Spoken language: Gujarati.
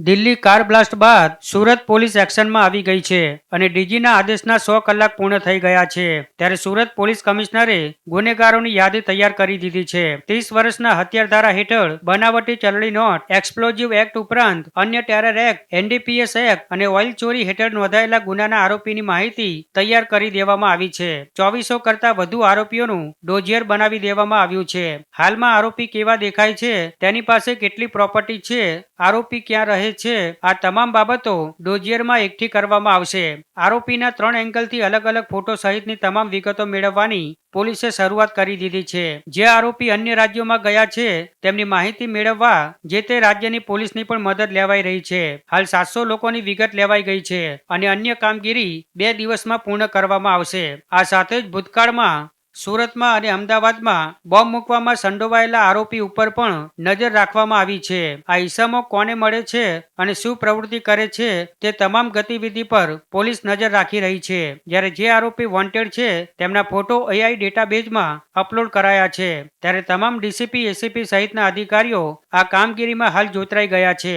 દિલ્હી કાર બ્લાસ્ટ બાદ સુરત પોલીસ એક્શનમાં આવી ગઈ છે અને ડીજીના આદેશના 100 કલાક પૂર્ણ થઈ ગયા છે ત્યારે સુરત પોલીસ કમિશનરે ગુનેગારોની યાદી તૈયાર કરી દીધી છે 30 વર્ષના હત્યાર ધારા હેઠળ બનાવટી ચલણી નોટ એક્સપ્લોઝિવ એક્ટ ઉપરાંત અન્ય ટેરર એક્ટ એનડીપીએસ એક્ટ અને ઓઇલ ચોરી હેઠળ નોંધાયેલા ગુનાના આરોપીની માહિતી તૈયાર કરી દેવામાં આવી છે 2400 કરતા વધુ આરોપીઓનું ડોઝિયર બનાવી દેવામાં આવ્યું છે હાલમાં આરોપી કેવા દેખાય છે તેની પાસે કેટલી પ્રોપર્ટી છે આરોપી ક્યાં રહે છે આ તમામ બાબતો ડોઝિયરમાં એકઠી કરવામાં આવશે આરોપીના 3 એંગલથી અલગ અલગ ફોટો સહિતની તમામ વિગતો મેળવવાની પોલીસે શરૂઆત કરી દીધી છે જે આરોપી અન્ય રાજ્યોમાં ગયા છે તેમની માહિતી મેળવવા જે તે રાજ્યની પોલીસની પણ મદદ લેવાઈ રહી છે હાલ 700 લોકોની વિગત લેવાઈ ગઈ છે અને અન્ય કામગીરી 2 દિવસમાં પૂર્ણ કરવામાં આવશે આ સાથે જ ભૂતકાળમાં સુરતમાં અને અમદાવાદમાં બોમ્બ મૂકવામાં સંડોવાયેલા આરોપી ઉપર પણ નજર રાખવામાં આવી છે આ ઈસમો કોને મળે છે અને શું પ્રવૃત્તિ કરે છે તે તમામ ગતિવિધિ પર પોલીસ નજર રાખી રહી છે જ્યારે જે આરોપી વોન્ટેડ છે તેમના ફોટો AI ડેટાબેઝમાં અપલોડ કરાયા છે ત્યારે તમામ ડીસીપી એસીપી સહિતના અધિકારીઓ આ કામગીરીમાં હાલ જોતરાઈ ગયા છે।